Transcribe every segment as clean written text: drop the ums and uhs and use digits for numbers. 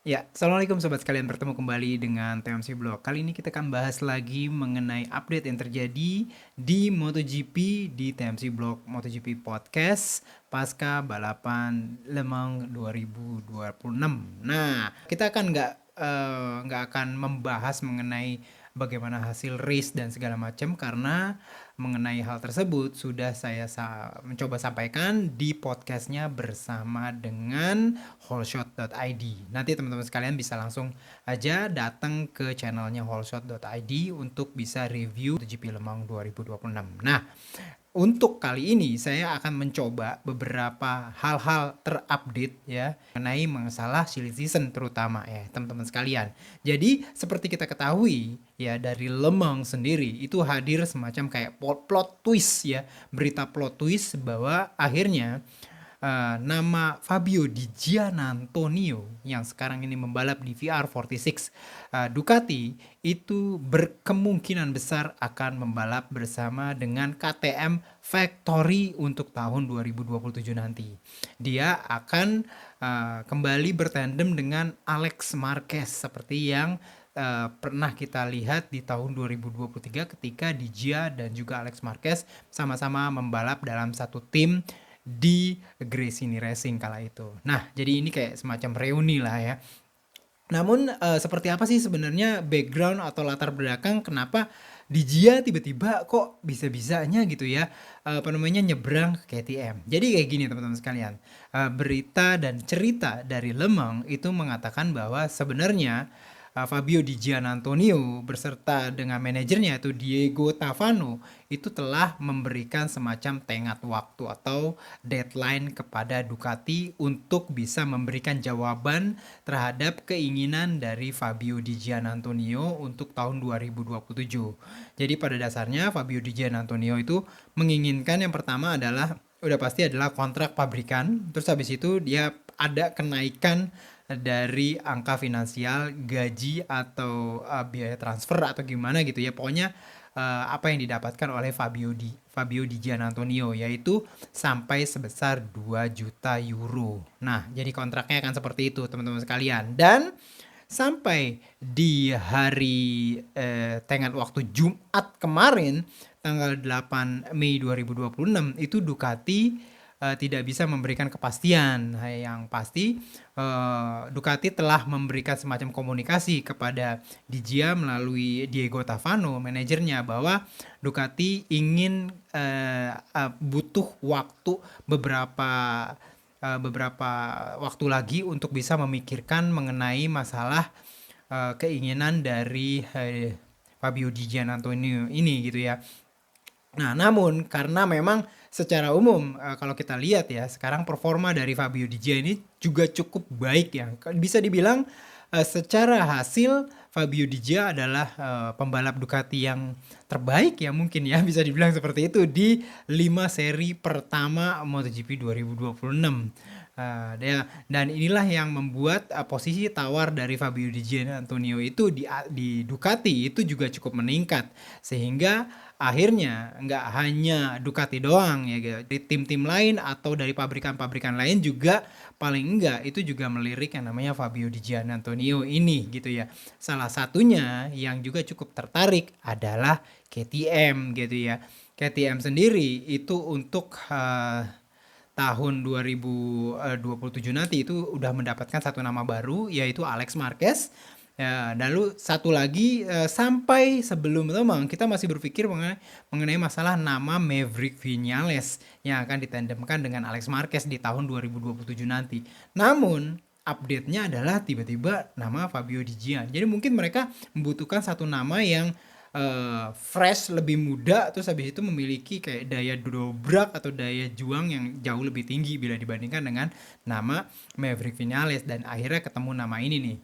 Ya, Assalamualaikum sobat sekalian, bertemu kembali dengan TMC Blog. Kali ini kita akan bahas lagi mengenai update yang terjadi di MotoGP di TMC Blog MotoGP Podcast pasca balapan Le Mans 2026. Nah, kita akan nggak akan membahas mengenai bagaimana hasil race dan segala macam karena mengenai hal tersebut sudah saya mencoba sampaikan di podcastnya bersama dengan wholeshot.id. Nanti teman-teman sekalian bisa langsung aja datang ke channelnya wholeshot.id untuk bisa review MotoGP Le Mans 2026. Nah, untuk kali ini saya akan mencoba beberapa hal-hal terupdate ya mengenai masalah silly season terutama ya teman-teman sekalian. Jadi seperti kita ketahui ya dari Le Mans sendiri itu hadir semacam kayak plot twist ya, berita plot twist bahwa akhirnya nama Fabio Di Giannantonio yang sekarang ini membalap di VR46 Ducati itu berkemungkinan besar akan membalap bersama dengan KTM Factory untuk tahun 2027 nanti. Dia akan kembali bertandem dengan Alex Marquez seperti yang pernah kita lihat di tahun 2023 ketika Di Gia dan juga Alex Marquez sama-sama membalap dalam satu tim di Gresini Racing kala itu. Nah, jadi ini kayak semacam reuni lah ya. Namun seperti apa sih sebenarnya background atau latar belakang kenapa Dijia tiba-tiba kok bisa-bisanya gitu ya apa namanya nyebrang ke KTM. Jadi kayak gini teman-teman sekalian. Berita dan cerita dari Lemang itu mengatakan bahwa sebenarnya Fabio Di Giannantonio berserta dengan manajernya yaitu Diego Tavano itu telah memberikan semacam tenggat waktu atau deadline kepada Ducati untuk bisa memberikan jawaban terhadap keinginan dari Fabio Di Giannantonio untuk tahun 2027. Jadi pada dasarnya Fabio Di Giannantonio itu menginginkan yang pertama adalah udah pasti adalah kontrak pabrikan, terus habis itu dia ada kenaikan dari angka finansial gaji atau biaya transfer atau gimana gitu ya, pokoknya apa yang didapatkan oleh Fabio Di Giannantonio yaitu sampai sebesar 2 juta euro. Nah, jadi kontraknya akan seperti itu teman-teman sekalian. Dan sampai di hari tenggat waktu Jumat kemarin tanggal 8 Mei 2026 itu Ducati tidak bisa memberikan kepastian. Yang pasti Ducati telah memberikan semacam komunikasi kepada Digia melalui Diego Tavano, manajernya, bahwa Ducati ingin butuh waktu beberapa waktu lagi untuk bisa memikirkan mengenai masalah keinginan dari Fabio Di Giannantonio ini gitu ya. Nah, namun karena memang secara umum kalau kita lihat ya sekarang performa dari Fabio Di Gia ini juga cukup baik ya. Bisa dibilang secara hasil Fabio Di Gia adalah pembalap Ducati yang terbaik ya mungkin ya bisa dibilang seperti itu di 5 seri pertama MotoGP 2026. Dan inilah yang membuat posisi tawar dari Fabio Di Giannantonio itu di Ducati itu juga cukup meningkat sehingga akhirnya nggak hanya Ducati doang ya gitu. Dari tim-tim lain atau dari pabrikan-pabrikan lain juga paling enggak itu juga melirik yang namanya Fabio Di Giannantonio ini gitu ya. Salah satunya yang juga cukup tertarik adalah KTM gitu ya. KTM sendiri itu untuk tahun 2027 nanti itu udah mendapatkan satu nama baru yaitu Alex Marquez. Ya, lalu satu lagi sampai sebelum itu memang kita masih berpikir mengenai masalah nama Maverick Vinales yang akan ditandemkan dengan Alex Marquez di tahun 2027 nanti. Namun update-nya adalah tiba-tiba nama Fabio Di Gian. Jadi mungkin mereka membutuhkan satu nama yang fresh, lebih muda, terus habis itu memiliki kayak daya dobrak atau daya juang yang jauh lebih tinggi bila dibandingkan dengan nama Maverick Vinales dan akhirnya ketemu nama ini nih.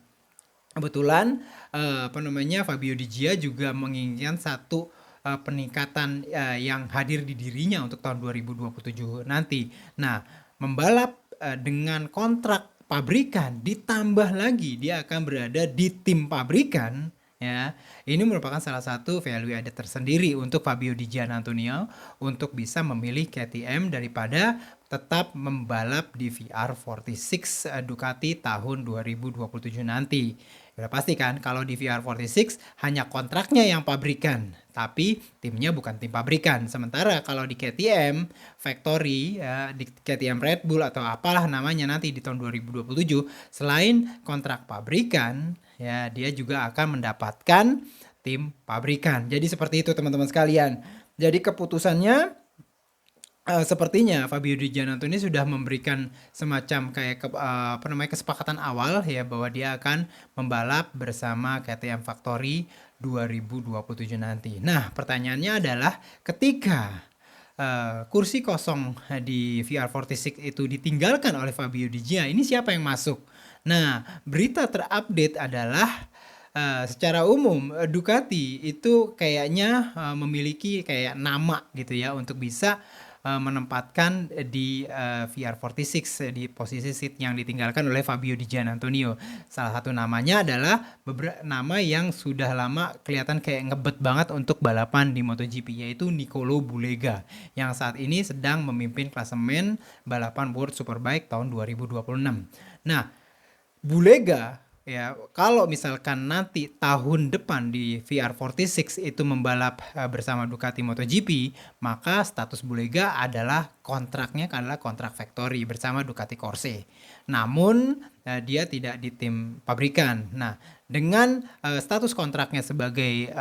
Kebetulan apa namanya Fabio Di Gia juga menginginkan satu peningkatan yang hadir di dirinya untuk tahun 2027 nanti. Nah, membalap dengan kontrak pabrikan ditambah lagi dia akan berada di tim pabrikan ya. Ini merupakan salah satu value added tersendiri untuk Fabio Di Giannantonio untuk bisa memilih KTM daripada tetap membalap di VR46 Ducati tahun 2027 nanti. Udah pasti kan kalau di VR46 hanya kontraknya yang pabrikan, tapi timnya bukan tim pabrikan. Sementara kalau di KTM Factory, ya, di KTM Red Bull atau apalah namanya nanti di tahun 2027, selain kontrak pabrikan, ya dia juga akan mendapatkan tim pabrikan. Jadi seperti itu teman-teman sekalian. Jadi keputusannya sepertinya Fabio Di Giannantonio sudah memberikan semacam kayak kesepakatan awal ya bahwa dia akan membalap bersama KTM Factory 2027 nanti. Nah, pertanyaannya adalah ketika kursi kosong di VR46 itu ditinggalkan oleh Fabio Di Gia, ini siapa yang masuk? Nah, berita terupdate adalah secara umum Ducati itu kayaknya memiliki kayak nama gitu ya untuk bisa menempatkan di VR46 di posisi seat yang ditinggalkan oleh Fabio Di Giannantonio. Salah satu namanya adalah beberapa nama yang sudah lama kelihatan kayak ngebet banget untuk balapan di MotoGP, yaitu Nicolo Bulega yang saat ini sedang memimpin klasemen balapan World Superbike tahun 2026. Nah, Bulega ya kalau misalkan nanti tahun depan di VR46 itu membalap bersama Ducati MotoGP, maka status Bulega adalah kontraknya adalah kontrak factory bersama Ducati Corse. Namun dia tidak di tim pabrikan. Nah, dengan status kontraknya sebagai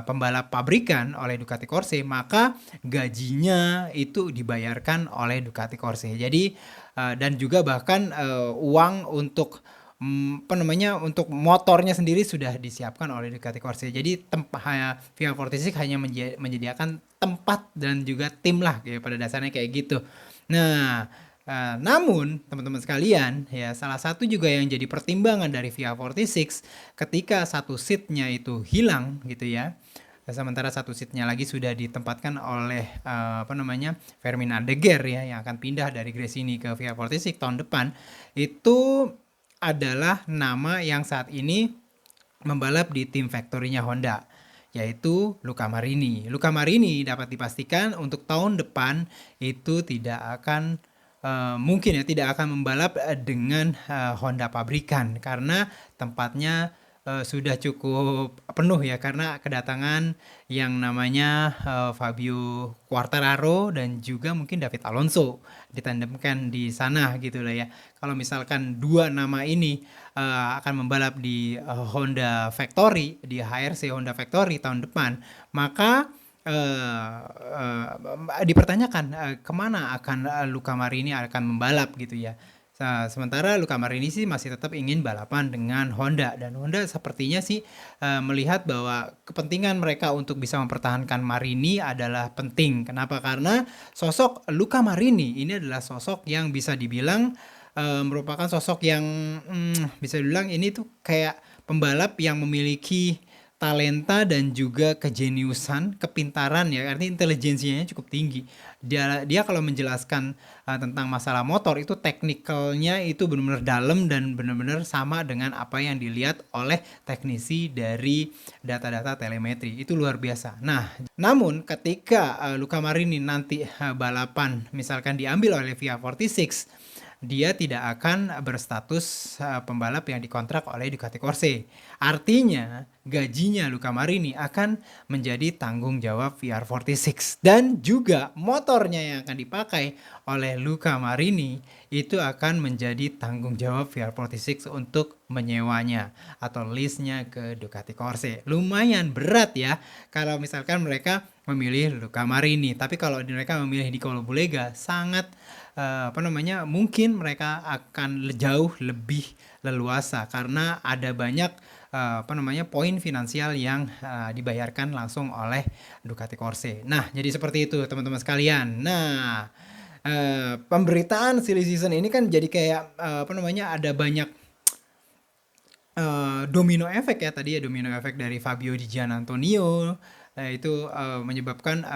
pembalap pabrikan oleh Ducati Corse, maka gajinya itu dibayarkan oleh Ducati Corse. Jadi dan juga bahkan uang untuk untuk motornya sendiri sudah disiapkan oleh Ducati Corse. Jadi VR46 hanya menyediakan tempat dan juga tim lah ya, pada dasarnya kayak gitu. Nah, namun teman-teman sekalian ya, salah satu juga yang jadi pertimbangan dari VR46 ketika satu seatnya itu hilang gitu ya. Sementara satu seatnya lagi sudah ditempatkan oleh Fermin Aldeguer ya, yang akan pindah dari Gresini ke VR46 tahun depan. Itu adalah nama yang saat ini membalap di tim factory-nya Honda, yaitu Luca Marini. Luca Marini dapat dipastikan untuk tahun depan itu tidak akan mungkin ya tidak akan membalap dengan Honda pabrikan karena tempatnya sudah cukup penuh ya, karena kedatangan yang namanya Fabio Quartararo dan juga mungkin David Alonso ditandemkan di sana gitu lah ya. Kalau misalkan dua nama ini akan membalap di Honda Factory, di HRC Honda Factory tahun depan, maka dipertanyakan kemana akan Luca Marini akan membalap gitu ya. Sementara Luca Marini sih masih tetap ingin balapan dengan Honda, dan Honda sepertinya sih melihat bahwa kepentingan mereka untuk bisa mempertahankan Marini adalah penting. Kenapa? Karena sosok Luca Marini ini adalah sosok yang bisa dibilang merupakan sosok yang bisa dibilang ini tuh kayak pembalap yang memiliki talenta dan juga kejeniusan, kepintaran ya, artinya intelijensianya cukup tinggi. Dia kalau menjelaskan tentang masalah motor itu teknikalnya itu benar-benar dalam dan benar-benar sama dengan apa yang dilihat oleh teknisi dari data-data telemetri. Itu luar biasa. Nah, namun ketika Luca Marini nanti balapan misalkan diambil oleh VR46, dia tidak akan berstatus pembalap yang dikontrak oleh Ducati Corse. Artinya, gajinya Luca Marini akan menjadi tanggung jawab VR46, dan juga motornya yang akan dipakai oleh Luca Marini itu akan menjadi tanggung jawab VR46 untuk menyewanya atau lease-nya ke Ducati Corse. Lumayan berat ya kalau misalkan mereka memilih Luca Marini, tapi kalau mereka memilih Nicolo Bulega sangat mungkin mereka akan jauh lebih leluasa karena ada banyak poin finansial yang dibayarkan langsung oleh Ducati Corse. Nah, jadi seperti itu teman-teman sekalian. Nah, pemberitaan silly season ini kan jadi kayak ada banyak domino efek ya, tadi ya domino efek dari Fabio Di Giannantonio itu menyebabkan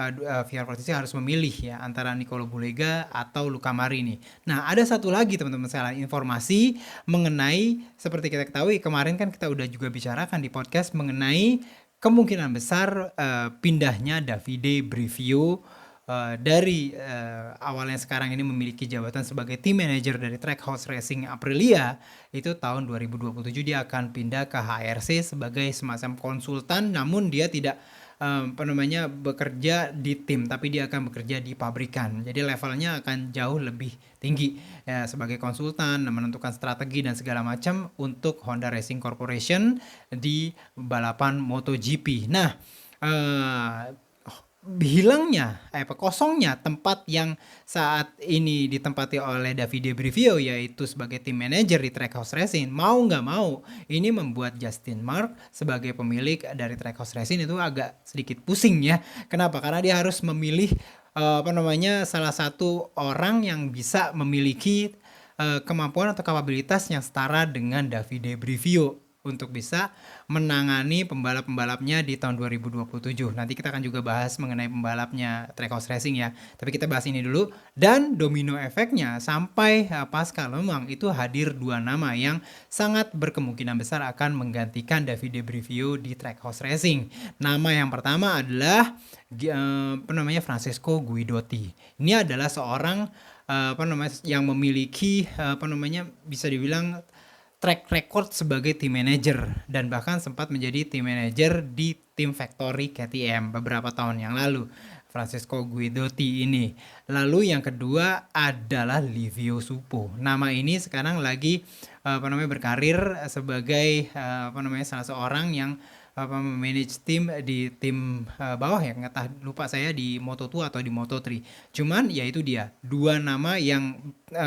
Vihar Prasetya harus memilih ya antara Nicolo Bulega atau Luca Marini. Nah, ada satu lagi teman-teman sekalian informasi mengenai, seperti kita ketahui kemarin kan kita udah juga bicarakan di podcast mengenai kemungkinan besar pindahnya Davide Brivio dari awalnya sekarang ini memiliki jabatan sebagai team manager dari Trackhouse Racing Aprilia. Itu tahun 2027 dia akan pindah ke HRC sebagai semacam konsultan, namun dia tidak bekerja di tim, tapi dia akan bekerja di pabrikan. Jadi levelnya akan jauh lebih tinggi ya, sebagai konsultan menentukan strategi dan segala macam untuk Honda Racing Corporation di balapan MotoGP. Nah, kosongnya tempat yang saat ini ditempati oleh Davide Brivio yaitu sebagai tim manager di Trackhouse Racing, mau nggak mau ini membuat Justin Mark sebagai pemilik dari Trackhouse Racing itu agak sedikit pusing ya. Kenapa? Karena dia harus memilih salah satu orang yang bisa memiliki kemampuan atau kapabilitas yang setara dengan Davide Brivio untuk bisa menangani pembalap-pembalapnya di tahun 2027. Nanti kita akan juga bahas mengenai pembalapnya Trackhouse Racing ya. Tapi kita bahas ini dulu. Dan domino efeknya sampai pasca Le Mans itu hadir dua nama yang sangat berkemungkinan besar akan menggantikan Davide Brivio di Trackhouse Racing. Nama yang pertama adalah Francesco Guidotti. Ini adalah seorang yang memiliki bisa dibilang track record sebagai tim manager dan bahkan sempat menjadi tim manager di tim Factory KTM beberapa tahun yang lalu. Francesco Guidotti ini. Lalu yang kedua adalah Livio Suppo. Nama ini sekarang lagi berkarir sebagai salah seorang yang manage tim di tim bawah ya, lupa saya di Moto2 atau di Moto3. Cuman ya itu dia, dua nama yang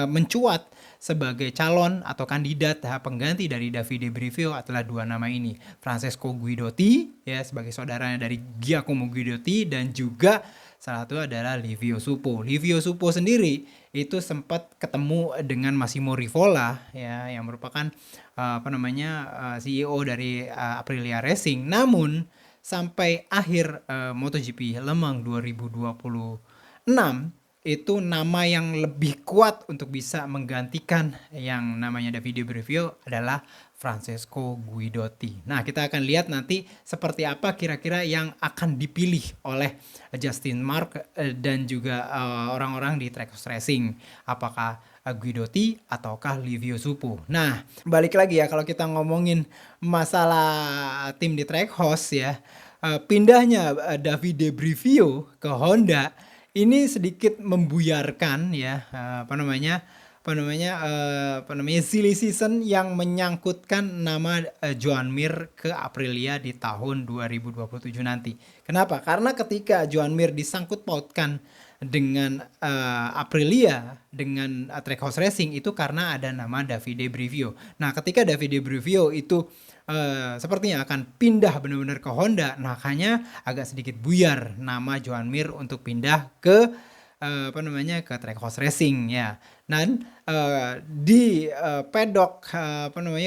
mencuat sebagai calon atau kandidat pengganti dari Davide Brivio adalah dua nama ini. Francesco Guidotti ya sebagai saudaranya dari Giacomo Guidotti dan juga salah satu adalah Livio Suppo. Livio Suppo sendiri itu sempat ketemu dengan Massimo Rivola ya yang merupakan CEO dari Aprilia Racing. Namun sampai akhir MotoGP Le Mans 2026 itu nama yang lebih kuat untuk bisa menggantikan yang namanya Davide Brivio adalah Francesco Guidotti. Nah, kita akan lihat nanti seperti apa kira-kira yang akan dipilih oleh Justin Mark dan juga orang-orang di Trackhouse Racing. Apakah Guidotti ataukah Livio Suppo. Nah, balik lagi ya kalau kita ngomongin masalah tim di Trackhouse ya, pindahnya Davide Brivio ke Honda ini sedikit membuyarkan ya silly season yang menyangkutkan nama Joan Mir ke Aprilia di tahun 2027 nanti. Kenapa? Karena ketika Joan Mir disangkut pautkan dengan Aprilia dengan Trackhouse Racing itu karena ada nama Davide Brivio. Nah, ketika Davide Brivio itu sepertinya akan pindah benar-benar ke Honda, makanya agak sedikit buyar nama Joan Mir untuk pindah ke ke Trackhouse Racing ya. Dan di pedok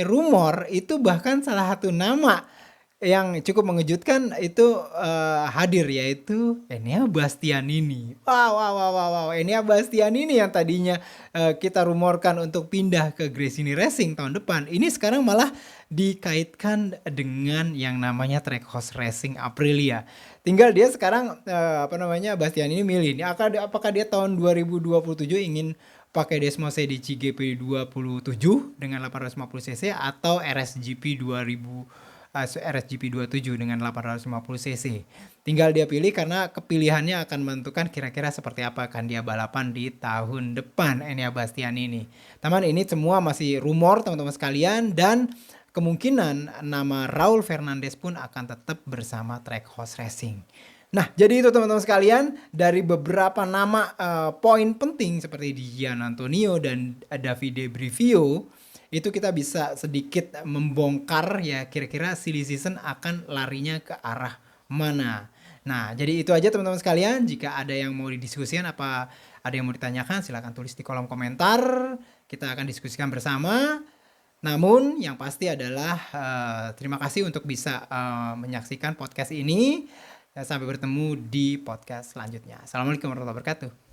rumor itu bahkan salah satu nama yang cukup mengejutkan itu hadir yaitu Enea Bastianini. Wow. Enea Bastianini yang tadinya kita rumorkan untuk pindah ke Gresini Racing tahun depan, ini sekarang malah dikaitkan dengan yang namanya Trackhouse Racing Aprilia. Tinggal dia sekarang Bastianini milih ini apakah dia tahun 2027 ingin pakai Desmosed di GP 27 dengan 850 cc atau RSGP 27 dengan 850 cc. Tinggal dia pilih karena kepilihannya akan menentukan kira-kira seperti apa akan dia balapan di tahun depan Enea Bastianini. Teman, ini semua masih rumor teman-teman sekalian dan kemungkinan nama Raul Fernandez pun akan tetap bersama Trackhouse Racing. Nah, jadi itu teman-teman sekalian dari beberapa nama poin penting seperti Gian Antonio dan Davide Brivio. Itu kita bisa sedikit membongkar ya kira-kira silly season akan larinya ke arah mana. Nah, jadi itu aja teman-teman sekalian. Jika ada yang mau didiskusikan apa ada yang mau ditanyakan, silahkan tulis di kolom komentar. Kita akan diskusikan bersama. Namun yang pasti adalah terima kasih untuk bisa menyaksikan podcast ini. Sampai bertemu di podcast selanjutnya. Assalamualaikum warahmatullahi wabarakatuh.